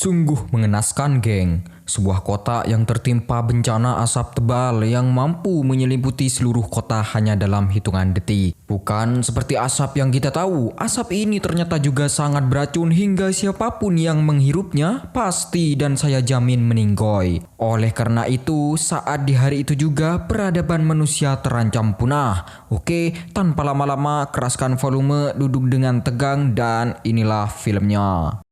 Sungguh mengenaskan, geng. Sebuah kota yang tertimpa bencana asap tebal yang mampu menyelimuti seluruh kota hanya dalam hitungan detik. Bukan seperti asap yang kita tahu, asap ini ternyata juga sangat beracun hingga siapapun yang menghirupnya pasti dan saya jamin meninggoy. Oleh karena itu, saat di hari itu juga peradaban manusia terancam punah. Oke, tanpa lama-lama keraskan volume, duduk dengan tegang dan inilah filmnya.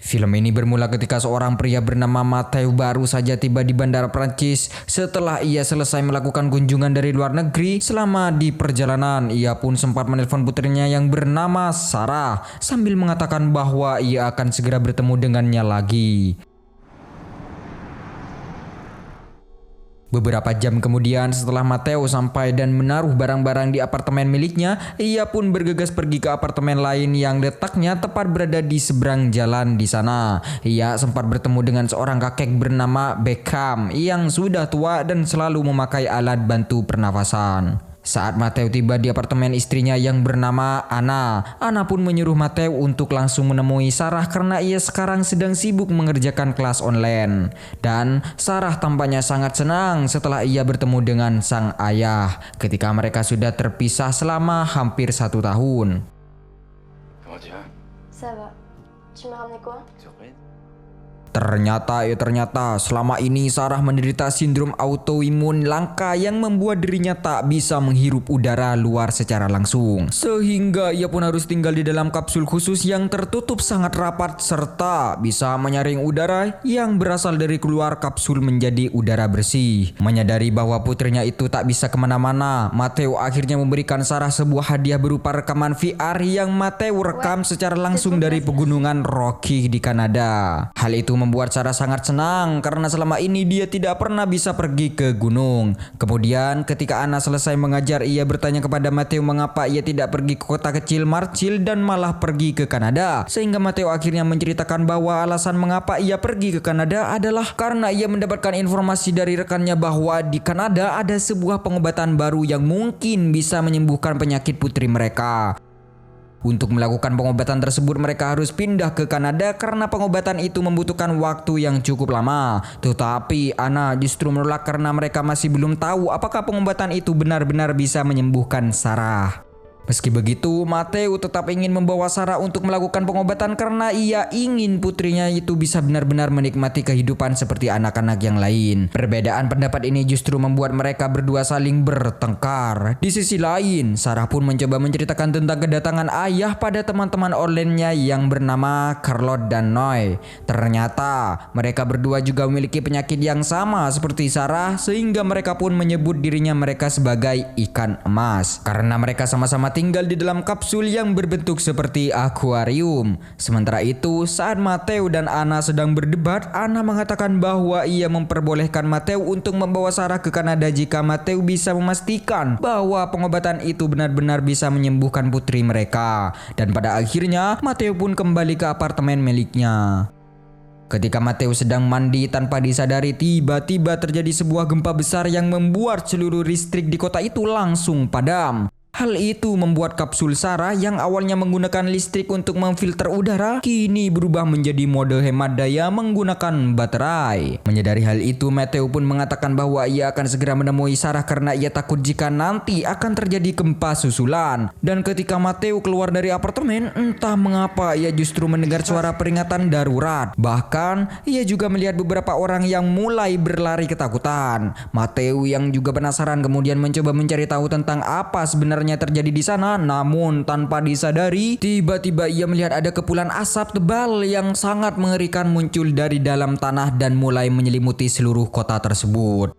Film ini bermula ketika seorang pria bernama Matthew baru saja tiba di bandara Prancis setelah ia selesai melakukan kunjungan dari luar negeri. Selama di perjalanan, ia pun sempat menelpon putrinya yang bernama Sarah sambil mengatakan bahwa ia akan segera bertemu dengannya lagi. Beberapa jam kemudian setelah Matthew sampai dan menaruh barang-barang di apartemen miliknya, ia pun bergegas pergi ke apartemen lain yang letaknya tepat berada di seberang jalan di sana. Ia sempat bertemu dengan seorang kakek bernama Beckham yang sudah tua dan selalu memakai alat bantu pernafasan. Saat Matthew tiba di apartemen istrinya yang bernama Anna, Anna pun menyuruh Matthew untuk langsung menemui Sarah karena ia sekarang sedang sibuk mengerjakan kelas online. Dan Sarah tampaknya sangat senang setelah ia bertemu dengan sang ayah ketika mereka sudah terpisah selama hampir 1 tahun. Comment tu vas? Ça va. Tu m'as ramené quoi? Surprise? Ternyata selama ini Sarah menderita sindrom autoimun langka yang membuat dirinya tak bisa menghirup udara luar secara langsung. Sehingga ia pun harus tinggal di dalam kapsul khusus yang tertutup sangat rapat serta bisa menyaring udara yang berasal dari keluar kapsul menjadi udara bersih. Menyadari bahwa putrinya itu tak bisa kemana-mana, Matthew akhirnya memberikan Sarah sebuah hadiah berupa rekaman VR yang Matthew rekam secara langsung dari pegunungan Rocky di Kanada. Hal itu membuat Sarah sangat senang karena selama ini dia tidak pernah bisa pergi ke gunung. Kemudian ketika Anna selesai mengajar, ia bertanya kepada Matthew mengapa ia tidak pergi ke kota kecil Marshall dan malah pergi ke Kanada. Sehingga Matthew akhirnya menceritakan bahwa alasan mengapa ia pergi ke Kanada adalah karena ia mendapatkan informasi dari rekannya bahwa di Kanada ada sebuah pengobatan baru yang mungkin bisa menyembuhkan penyakit putri mereka. Untuk melakukan pengobatan tersebut mereka harus pindah ke Kanada karena pengobatan itu membutuhkan waktu yang cukup lama. Tetapi Anna justru menolak karena mereka masih belum tahu apakah pengobatan itu benar-benar bisa menyembuhkan Sarah. Meski begitu, Matthew tetap ingin membawa Sarah untuk melakukan pengobatan karena ia ingin putrinya itu bisa benar-benar menikmati kehidupan seperti anak-anak yang lain. Perbedaan pendapat ini justru membuat mereka berdua saling bertengkar. Di sisi lain, Sarah pun mencoba menceritakan tentang kedatangan ayah pada teman-teman online-nya yang bernama Charlotte dan Noy. Ternyata mereka berdua juga memiliki penyakit yang sama seperti Sarah sehingga mereka pun menyebut dirinya mereka sebagai ikan emas karena mereka sama-sama tinggal di dalam kapsul yang berbentuk seperti akuarium. Sementara itu, saat Matthew dan Anna sedang berdebat, Anna mengatakan bahwa ia memperbolehkan Matthew untuk membawa Sarah ke Kanada jika Matthew bisa memastikan bahwa pengobatan itu benar-benar bisa menyembuhkan putri mereka. Dan pada akhirnya, Matthew pun kembali ke apartemen miliknya. Ketika Matthew sedang mandi tanpa disadari, tiba-tiba terjadi sebuah gempa besar yang membuat seluruh listrik di kota itu langsung padam. Hal itu membuat kapsul Sarah yang awalnya menggunakan listrik untuk memfilter udara kini berubah menjadi mode hemat daya menggunakan baterai. Menyadari hal itu, Matthew pun mengatakan bahwa ia akan segera menemui Sarah karena ia takut jika nanti akan terjadi gempa susulan. Dan ketika Matthew keluar dari apartemen, entah mengapa ia justru mendengar suara peringatan darurat. Bahkan ia juga melihat beberapa orang yang mulai berlari ketakutan. Matthew yang juga penasaran kemudian mencoba mencari tahu tentang apa sebenarnya terjadi di sana, namun tanpa disadari tiba-tiba ia melihat ada kepulan asap tebal yang sangat mengerikan muncul dari dalam tanah dan mulai menyelimuti seluruh kota tersebut.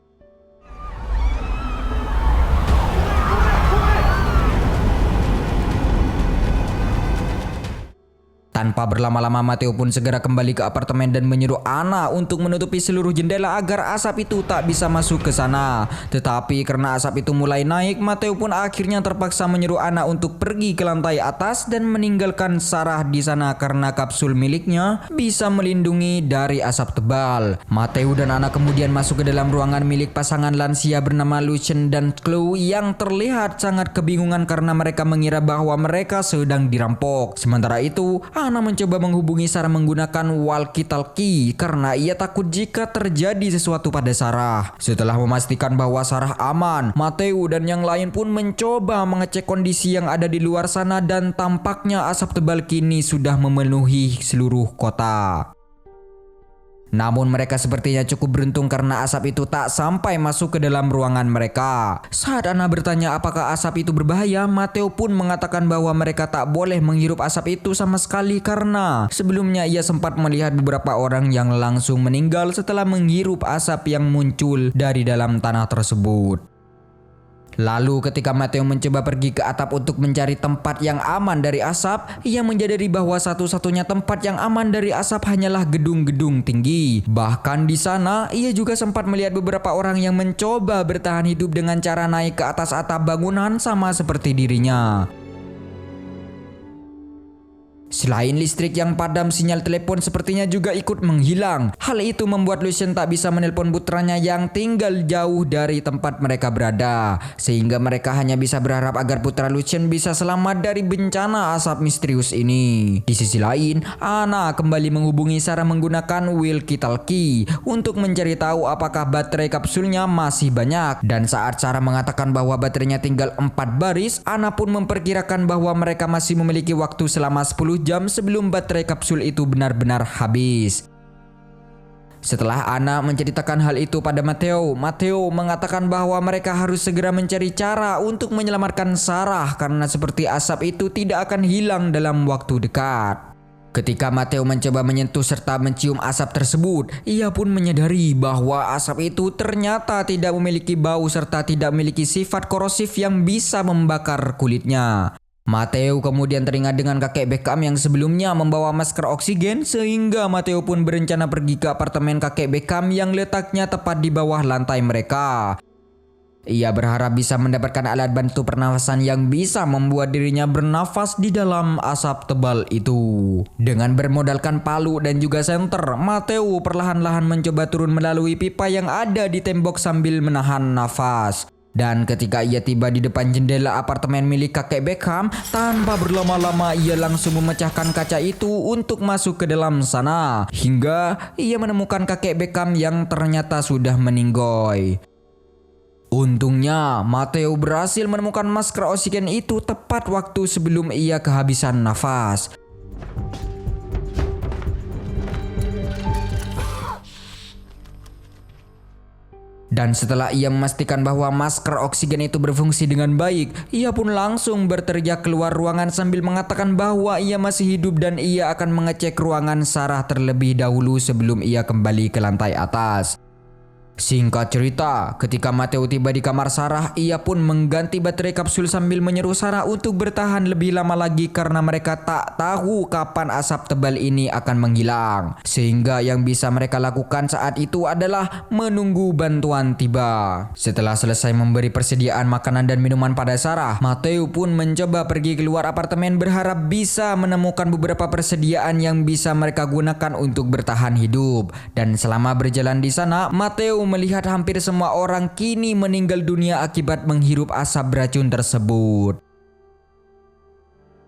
Tanpa berlama-lama, Matteo pun segera kembali ke apartemen dan menyuruh Anna untuk menutupi seluruh jendela agar asap itu tak bisa masuk ke sana. Tetapi karena asap itu mulai naik, Matteo pun akhirnya terpaksa menyuruh Anna untuk pergi ke lantai atas dan meninggalkan Sarah di sana karena kapsul miliknya bisa melindungi dari asap tebal. Matteo dan Anna kemudian masuk ke dalam ruangan milik pasangan lansia bernama Lucien dan Chloe yang terlihat sangat kebingungan karena mereka mengira bahwa mereka sedang dirampok. Sementara itu, Anna mencoba menghubungi Sarah menggunakan walkie-talkie karena ia takut jika terjadi sesuatu pada Sarah. Setelah memastikan bahwa Sarah aman, Matteo dan yang lain pun mencoba mengecek kondisi yang ada di luar sana dan tampaknya asap tebal kini sudah memenuhi seluruh kota. Namun mereka sepertinya cukup beruntung karena asap itu tak sampai masuk ke dalam ruangan mereka. Saat Anna bertanya apakah asap itu berbahaya, Matteo pun mengatakan bahwa mereka tak boleh menghirup asap itu sama sekali karena sebelumnya ia sempat melihat beberapa orang yang langsung meninggal setelah menghirup asap yang muncul dari dalam tanah tersebut. Lalu ketika Matteo mencoba pergi ke atap untuk mencari tempat yang aman dari asap, ia menyadari bahwa satu-satunya tempat yang aman dari asap hanyalah gedung-gedung tinggi. Bahkan di sana, ia juga sempat melihat beberapa orang yang mencoba bertahan hidup dengan cara naik ke atas atap bangunan sama seperti dirinya. Selain listrik yang padam, sinyal telepon sepertinya juga ikut menghilang. Hal itu membuat Lucien tak bisa menelpon putranya yang tinggal jauh dari tempat mereka berada, sehingga mereka hanya bisa berharap agar putra Lucien bisa selamat dari bencana asap misterius ini. Di sisi lain, Anna kembali menghubungi Sarah menggunakan walkie-talkie untuk mencari tahu apakah baterai kapsulnya masih banyak. Dan saat Sarah mengatakan bahwa baterainya tinggal 4 baris, Anna pun memperkirakan bahwa mereka masih memiliki waktu selama 10 jam sebelum baterai kapsul itu benar-benar habis. Setelah Anna menceritakan hal itu pada Matteo mengatakan bahwa mereka harus segera mencari cara untuk menyelamatkan Sarah karena seperti asap itu tidak akan hilang dalam waktu dekat. Ketika Matteo mencoba menyentuh serta mencium asap tersebut, ia pun menyadari bahwa asap itu ternyata tidak memiliki bau serta tidak memiliki sifat korosif yang bisa membakar kulitnya. Matteo kemudian teringat dengan kakek Beckham yang sebelumnya membawa masker oksigen, sehingga Matteo pun berencana pergi ke apartemen kakek Beckham yang letaknya tepat di bawah lantai mereka. Ia berharap bisa mendapatkan alat bantu pernafasan yang bisa membuat dirinya bernafas di dalam asap tebal itu. Dengan bermodalkan palu dan juga senter, Matteo perlahan-lahan mencoba turun melalui pipa yang ada di tembok sambil menahan nafas. Dan ketika ia tiba di depan jendela apartemen milik kakek Beckham, tanpa berlama-lama ia langsung memecahkan kaca itu untuk masuk ke dalam sana. Hingga ia menemukan kakek Beckham yang ternyata sudah meninggoy. Untungnya, Matteo berhasil menemukan masker oksigen itu tepat waktu sebelum ia kehabisan nafas. Dan setelah ia memastikan bahwa masker oksigen itu berfungsi dengan baik, ia pun langsung berteriak keluar ruangan sambil mengatakan bahwa ia masih hidup dan ia akan mengecek ruangan Sarah terlebih dahulu sebelum ia kembali ke lantai atas. Singkat cerita, ketika Matteo tiba di kamar Sarah, ia pun mengganti baterai kapsul sambil menyuruh Sarah untuk bertahan lebih lama lagi karena mereka tak tahu kapan asap tebal ini akan menghilang. Sehingga yang bisa mereka lakukan saat itu adalah menunggu bantuan tiba. Setelah selesai memberi persediaan makanan dan minuman pada Sarah, Matteo pun mencoba pergi keluar apartemen berharap bisa menemukan beberapa persediaan yang bisa mereka gunakan untuk bertahan hidup. Dan selama berjalan di sana, Matteo melihat hampir semua orang kini meninggal dunia akibat menghirup asap beracun tersebut.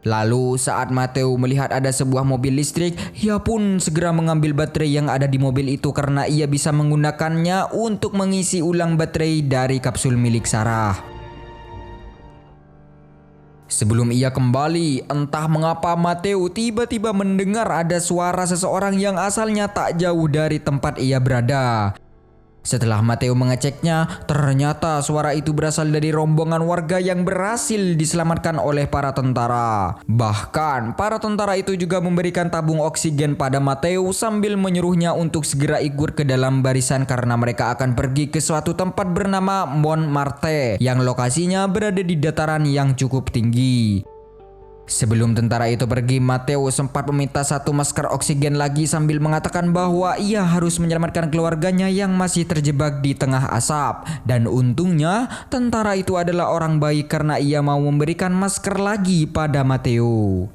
Lalu saat Matteo melihat ada sebuah mobil listrik, ia pun segera mengambil baterai yang ada di mobil itu karena ia bisa menggunakannya untuk mengisi ulang baterai dari kapsul milik Sarah. Sebelum ia kembali, entah mengapa Matteo tiba-tiba mendengar ada suara seseorang yang asalnya tak jauh dari tempat ia berada. Setelah Matteo mengeceknya, ternyata suara itu berasal dari rombongan warga yang berhasil diselamatkan oleh para tentara. Bahkan, para tentara itu juga memberikan tabung oksigen pada Matteo sambil menyuruhnya untuk segera ikut ke dalam barisan karena mereka akan pergi ke suatu tempat bernama Montmartre yang lokasinya berada di dataran yang cukup tinggi. Sebelum tentara itu pergi, Matteo sempat meminta satu masker oksigen lagi sambil mengatakan bahwa ia harus menyelamatkan keluarganya yang masih terjebak di tengah asap. Dan untungnya, tentara itu adalah orang baik karena ia mau memberikan masker lagi pada Matteo.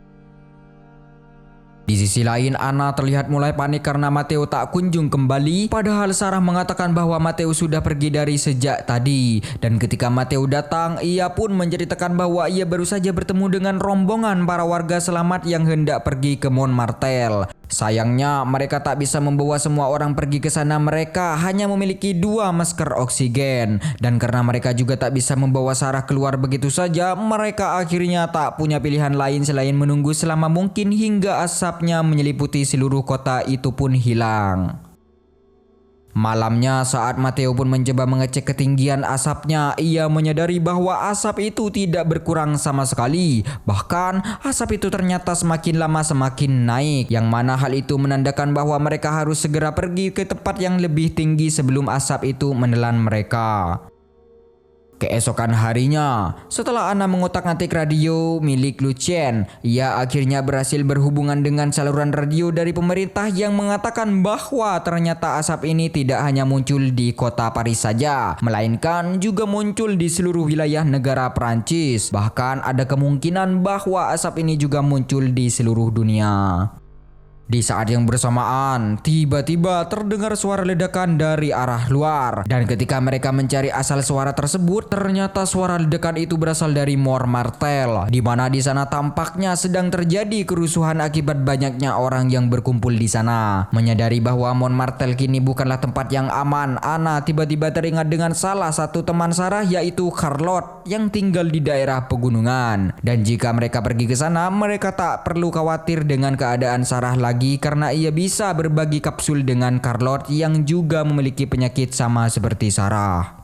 Di sisi lain, Anna terlihat mulai panik karena Matteo tak kunjung kembali. Padahal Sarah mengatakan bahwa Matteo sudah pergi dari sejak tadi. Dan ketika Matteo datang, ia pun menceritakan bahwa ia baru saja bertemu dengan rombongan para warga selamat yang hendak pergi ke Montmartre. Sayangnya, mereka tak bisa membawa semua orang pergi ke sana. Mereka hanya memiliki 2 masker oksigen. Dan karena mereka juga tak bisa membawa Sarah keluar begitu saja, mereka akhirnya tak punya pilihan lain selain menunggu selama mungkin hingga asapnya menyeliputi seluruh kota itu pun hilang. Malamnya, saat Matteo pun mencoba mengecek ketinggian asapnya, ia menyadari bahwa asap itu tidak berkurang sama sekali. Bahkan, asap itu ternyata semakin lama semakin naik, yang mana hal itu menandakan bahwa mereka harus segera pergi ke tempat yang lebih tinggi sebelum asap itu menelan mereka. Keesokan harinya, setelah Anna mengotak-atik radio milik Lucien, ia akhirnya berhasil berhubungan dengan saluran radio dari pemerintah yang mengatakan bahwa ternyata asap ini tidak hanya muncul di kota Paris saja, melainkan juga muncul di seluruh wilayah negara Prancis. Bahkan ada kemungkinan bahwa asap ini juga muncul di seluruh dunia. Di saat yang bersamaan, tiba-tiba terdengar suara ledakan dari arah luar. Dan ketika mereka mencari asal suara tersebut, ternyata suara ledakan itu berasal dari Montmartre, di mana di sana tampaknya sedang terjadi kerusuhan akibat banyaknya orang yang berkumpul di sana. Menyadari bahwa Montmartre kini bukanlah tempat yang aman, Anna tiba-tiba teringat dengan salah satu teman Sarah, yaitu Charlotte, yang tinggal di daerah pegunungan. Dan jika mereka pergi ke sana, mereka tak perlu khawatir dengan keadaan Sarah lagi karena ia bisa berbagi kapsul dengan Charlotte yang juga memiliki penyakit sama seperti Sarah.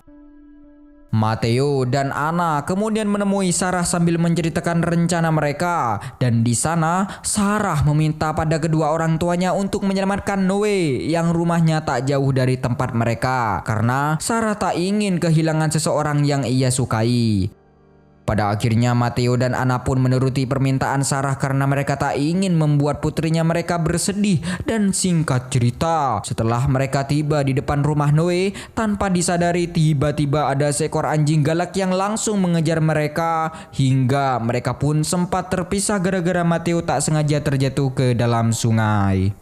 Matteo dan Anna kemudian menemui Sarah sambil menceritakan rencana mereka. Dan di sana, Sarah meminta pada kedua orang tuanya untuk menyelamatkan Noe yang rumahnya tak jauh dari tempat mereka, karena Sarah tak ingin kehilangan seseorang yang ia sukai. Pada akhirnya Matteo dan Anna pun menuruti permintaan Sarah karena mereka tak ingin membuat putrinya mereka bersedih. Dan singkat cerita, setelah mereka tiba di depan rumah Noe, tanpa disadari tiba-tiba ada seekor anjing galak yang langsung mengejar mereka, hingga mereka pun sempat terpisah gara-gara Matteo tak sengaja terjatuh ke dalam sungai.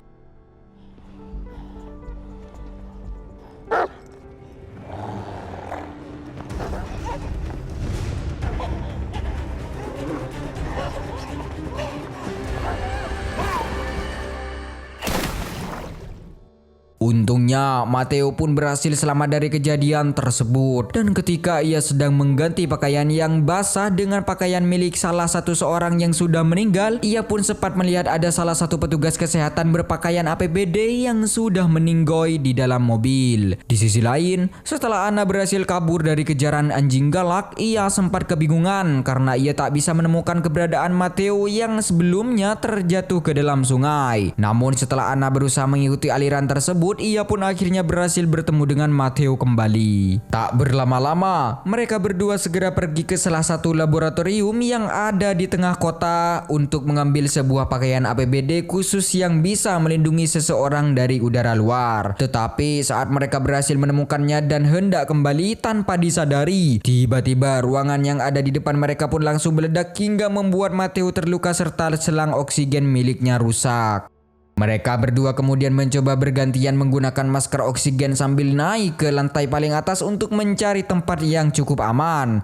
Untungnya, Matteo pun berhasil selamat dari kejadian tersebut. Dan ketika ia sedang mengganti pakaian yang basah dengan pakaian milik salah satu seorang yang sudah meninggal, ia pun sempat melihat ada salah satu petugas kesehatan berpakaian APBD yang sudah meninggoy di dalam mobil. Di sisi lain, setelah Anna berhasil kabur dari kejaran anjing galak, ia sempat kebingungan karena ia tak bisa menemukan keberadaan Matteo yang sebelumnya terjatuh ke dalam sungai. Namun setelah Anna berusaha mengikuti aliran tersebut, ia pun akhirnya berhasil bertemu dengan Matteo kembali. Tak berlama-lama, mereka berdua segera pergi ke salah satu laboratorium yang ada di tengah kota untuk mengambil sebuah pakaian APBD khusus yang bisa melindungi seseorang dari udara luar. Tetapi saat mereka berhasil menemukannya dan hendak kembali tanpa disadari, tiba-tiba ruangan yang ada di depan mereka pun langsung meledak hingga membuat Matteo terluka serta selang oksigen miliknya rusak. Mereka berdua kemudian mencoba bergantian menggunakan masker oksigen sambil naik ke lantai paling atas untuk mencari tempat yang cukup aman.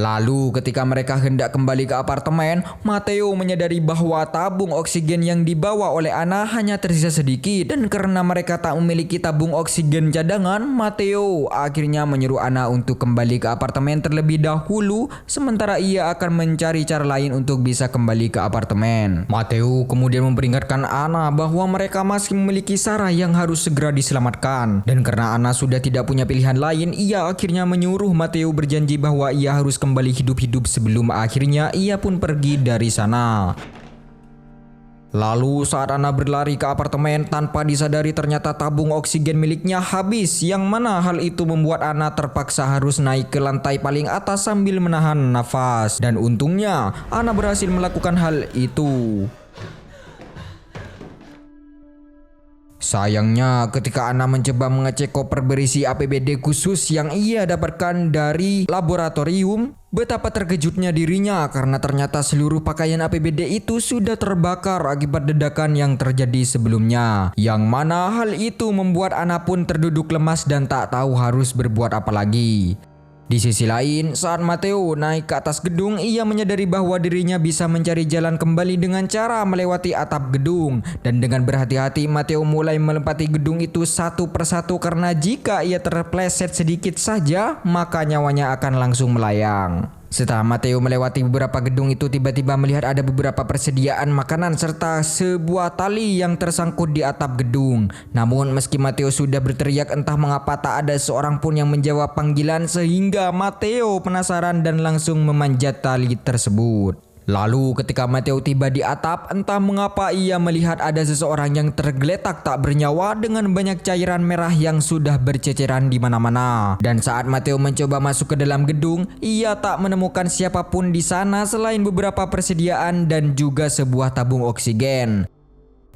Lalu ketika mereka hendak kembali ke apartemen, Matteo menyadari bahwa tabung oksigen yang dibawa oleh Anna hanya tersisa sedikit. Dan karena mereka tak memiliki tabung oksigen cadangan, Matteo akhirnya menyuruh Anna untuk kembali ke apartemen terlebih dahulu, sementara ia akan mencari cara lain untuk bisa kembali ke apartemen. Matteo kemudian memperingatkan Anna bahwa mereka masih memiliki Sarah yang harus segera diselamatkan. Dan karena Anna sudah tidak punya pilihan lain, ia akhirnya menyuruh Matteo berjanji bahwa ia harus kembali hidup-hidup sebelum akhirnya ia pun pergi dari sana. Lalu saat Anna berlari ke apartemen, tanpa disadari ternyata tabung oksigen miliknya habis, yang mana hal itu membuat Anna terpaksa harus naik ke lantai paling atas sambil menahan nafas. Dan untungnya Anna berhasil melakukan hal itu. Sayangnya ketika Anna mencoba mengecek koper berisi APBD khusus yang ia dapatkan dari laboratorium, betapa terkejutnya dirinya karena ternyata seluruh pakaian APBD itu sudah terbakar akibat ledakan yang terjadi sebelumnya. Yang mana hal itu membuat Anna pun terduduk lemas dan tak tahu harus berbuat apa lagi. Di sisi lain, saat Matteo naik ke atas gedung, ia menyadari bahwa dirinya bisa mencari jalan kembali dengan cara melewati atap gedung. Dan dengan berhati-hati, Matteo mulai melempati gedung itu satu persatu karena jika ia terpleset sedikit saja, maka nyawanya akan langsung melayang. Setelah Matteo melewati beberapa gedung itu, tiba-tiba melihat ada beberapa persediaan makanan serta sebuah tali yang tersangkut di atap gedung. Namun meski Matteo sudah berteriak, entah mengapa tak ada seorang pun yang menjawab panggilan sehingga Matteo penasaran dan langsung memanjat tali tersebut. Lalu ketika Matteo tiba di atap, entah mengapa ia melihat ada seseorang yang tergeletak tak bernyawa dengan banyak cairan merah yang sudah berceceran di mana-mana. Dan saat Matteo mencoba masuk ke dalam gedung, ia tak menemukan siapapun di sana selain beberapa persediaan dan juga sebuah tabung oksigen.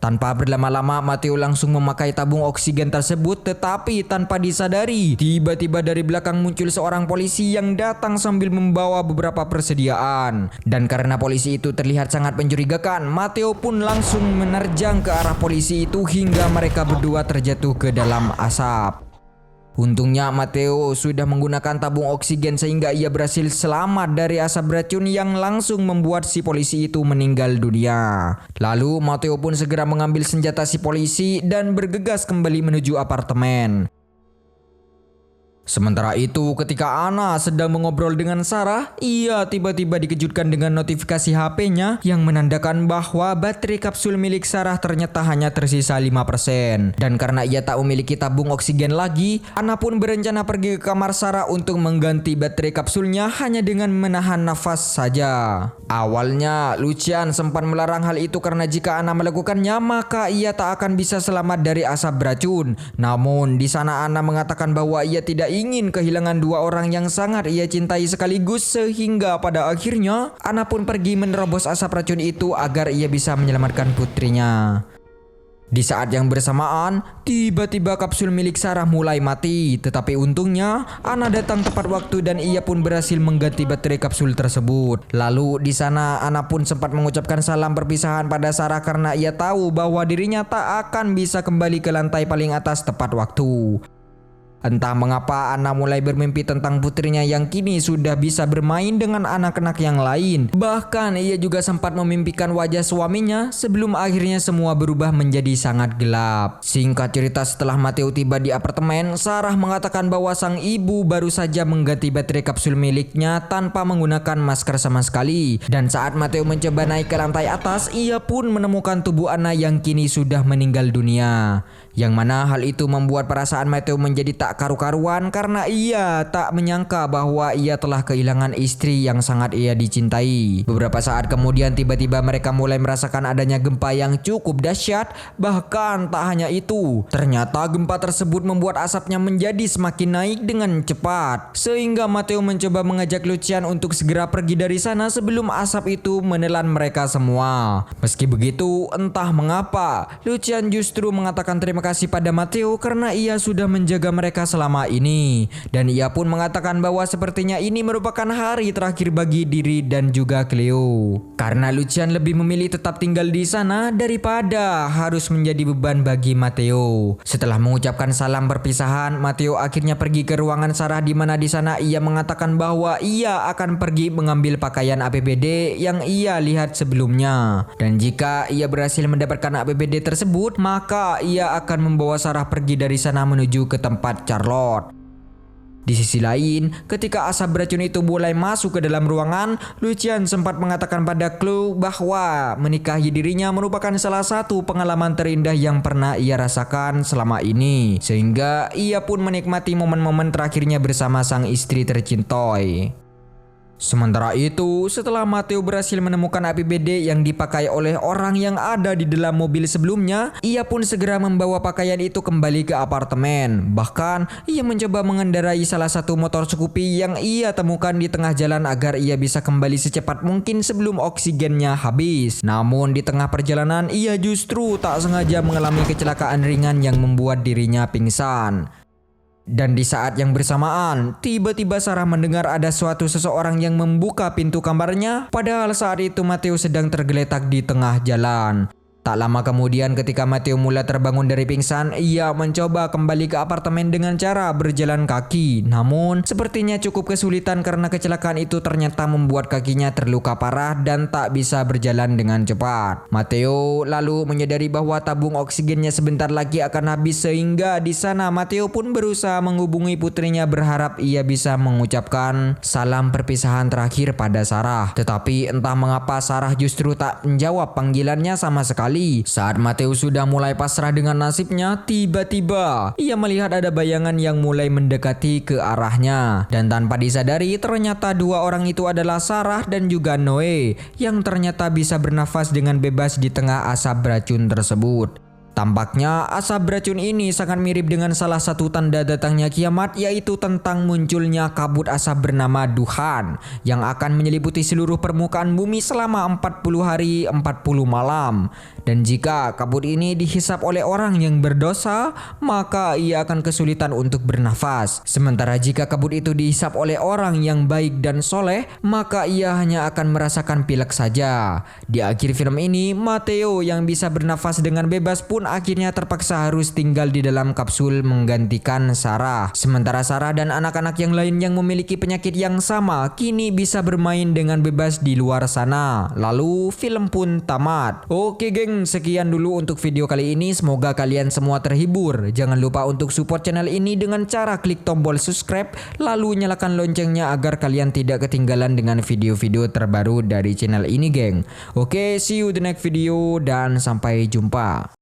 Tanpa berlama-lama, Matteo langsung memakai tabung oksigen tersebut, tetapi tanpa disadari, tiba-tiba dari belakang muncul seorang polisi yang datang sambil membawa beberapa persediaan. Dan karena polisi itu terlihat sangat mencurigakan, Matteo pun langsung menerjang ke arah polisi itu hingga mereka berdua terjatuh ke dalam asap. Untungnya Matteo sudah menggunakan tabung oksigen sehingga ia berhasil selamat dari asap beracun yang langsung membuat si polisi itu meninggal dunia. Lalu Matteo pun segera mengambil senjata si polisi dan bergegas kembali menuju apartemen. Sementara itu, ketika Anna sedang mengobrol dengan Sarah, ia tiba-tiba dikejutkan dengan notifikasi HP-nya yang menandakan bahwa baterai kapsul milik Sarah ternyata hanya tersisa 5%. Dan karena ia tak memiliki tabung oksigen lagi, Anna pun berencana pergi ke kamar Sarah untuk mengganti baterai kapsulnya hanya dengan menahan nafas saja. Awalnya, Lucian sempat melarang hal itu karena jika Anna melakukannya, maka ia tak akan bisa selamat dari asap beracun. Namun, di sana Anna mengatakan bahwa ia tidak ingin kehilangan dua orang yang sangat ia cintai sekaligus, sehingga pada akhirnya Anna pun pergi menerobos asap racun itu agar ia bisa menyelamatkan putrinya. Di saat yang bersamaan, tiba-tiba kapsul milik Sarah mulai mati. Tetapi untungnya, Anna datang tepat waktu dan ia pun berhasil mengganti baterai kapsul tersebut. Lalu di sana Anna pun sempat mengucapkan salam perpisahan pada Sarah karena ia tahu bahwa dirinya tak akan bisa kembali ke lantai paling atas tepat waktu. Entah mengapa Anna mulai bermimpi tentang putrinya yang kini sudah bisa bermain dengan anak-anak yang lain. Bahkan ia juga sempat memimpikan wajah suaminya sebelum akhirnya semua berubah menjadi sangat gelap. Singkat cerita, setelah Matteo tiba di apartemen, Sarah mengatakan bahwa sang ibu baru saja mengganti baterai kapsul miliknya tanpa menggunakan masker sama sekali. Dan saat Matteo mencoba naik ke lantai atas, ia pun menemukan tubuh Anna yang kini sudah meninggal dunia. Yang mana hal itu membuat perasaan Matteo menjadi tak karu-karuan karena ia tak menyangka bahwa ia telah kehilangan istri yang sangat ia dicintai. Beberapa saat kemudian tiba-tiba mereka mulai merasakan adanya gempa yang cukup dahsyat. Bahkan tak hanya itu, ternyata gempa tersebut membuat asapnya menjadi semakin naik dengan cepat. Sehingga Matteo mencoba mengajak Lucian untuk segera pergi dari sana sebelum asap itu menelan mereka semua. Meski begitu, entah mengapa Lucian justru mengatakan terima kasih pada Matteo karena ia sudah menjaga mereka selama ini. Dan ia pun mengatakan bahwa sepertinya ini merupakan hari terakhir bagi diri dan juga Cleo. Karena Lucian lebih memilih tetap tinggal di sana daripada harus menjadi beban bagi Matteo. Setelah mengucapkan salam perpisahan, Matteo akhirnya pergi ke ruangan Sarah di mana di sana ia mengatakan bahwa ia akan pergi mengambil pakaian APBD yang ia lihat sebelumnya. Dan jika ia berhasil mendapatkan APBD tersebut, maka ia akan membawa Sarah pergi dari sana menuju ke tempat Charlotte. Di sisi lain, ketika asap beracun itu mulai masuk ke dalam ruangan, Lucian sempat mengatakan pada Chloe bahwa menikahi dirinya merupakan salah satu pengalaman terindah yang pernah ia rasakan selama ini. Sehingga ia pun menikmati momen-momen terakhirnya bersama sang istri tercintai. Sementara itu, setelah Matteo berhasil menemukan APBD yang dipakai oleh orang yang ada di dalam mobil sebelumnya, ia pun segera membawa pakaian itu kembali ke apartemen. Bahkan, ia mencoba mengendarai salah satu motor Scoopy yang ia temukan di tengah jalan agar ia bisa kembali secepat mungkin sebelum oksigennya habis. Namun di tengah perjalanan, ia justru tak sengaja mengalami kecelakaan ringan yang membuat dirinya pingsan. Dan di saat yang bersamaan, tiba-tiba Sarah mendengar ada suatu seseorang yang membuka pintu kamarnya, padahal saat itu Matteo sedang tergeletak di tengah jalan. Tak lama kemudian ketika Matteo mulai terbangun dari pingsan, ia mencoba kembali ke apartemen dengan cara berjalan kaki. Namun, sepertinya cukup kesulitan karena kecelakaan itu ternyata membuat kakinya terluka parah dan tak bisa berjalan dengan cepat. Matteo lalu menyadari bahwa tabung oksigennya sebentar lagi akan habis sehingga di sana Matteo pun berusaha menghubungi putrinya berharap ia bisa mengucapkan salam perpisahan terakhir pada Sarah. Tetapi entah mengapa Sarah justru tak menjawab panggilannya sama sekali. Saat Matteo sudah mulai pasrah dengan nasibnya, tiba-tiba ia melihat ada bayangan yang mulai mendekati ke arahnya. Dan tanpa disadari, ternyata dua orang itu adalah Sarah dan juga Noe yang ternyata bisa bernafas dengan bebas di tengah asap beracun tersebut. Tampaknya asap beracun ini sangat mirip dengan salah satu tanda datangnya kiamat, yaitu tentang munculnya kabut asap bernama Duhan yang akan menyeliputi seluruh permukaan bumi selama 40 hari 40 malam. Dan jika kabut ini dihisap oleh orang yang berdosa, maka ia akan kesulitan untuk bernafas. Sementara jika kabut itu dihisap oleh orang yang baik dan soleh, maka ia hanya akan merasakan pilek saja. Di akhir film ini, Matteo yang bisa bernafas dengan bebas pun akhirnya terpaksa harus tinggal di dalam kapsul menggantikan Sarah. Sementara Sarah dan anak-anak yang lain yang memiliki penyakit yang sama kini bisa bermain dengan bebas di luar sana. Lalu film pun tamat. Oke geng, sekian dulu untuk video kali ini. Semoga kalian semua terhibur. Jangan lupa untuk support channel ini dengan cara klik tombol subscribe lalu nyalakan loncengnya agar kalian tidak ketinggalan dengan video-video terbaru dari channel ini geng. Oke, see you the next video dan sampai jumpa.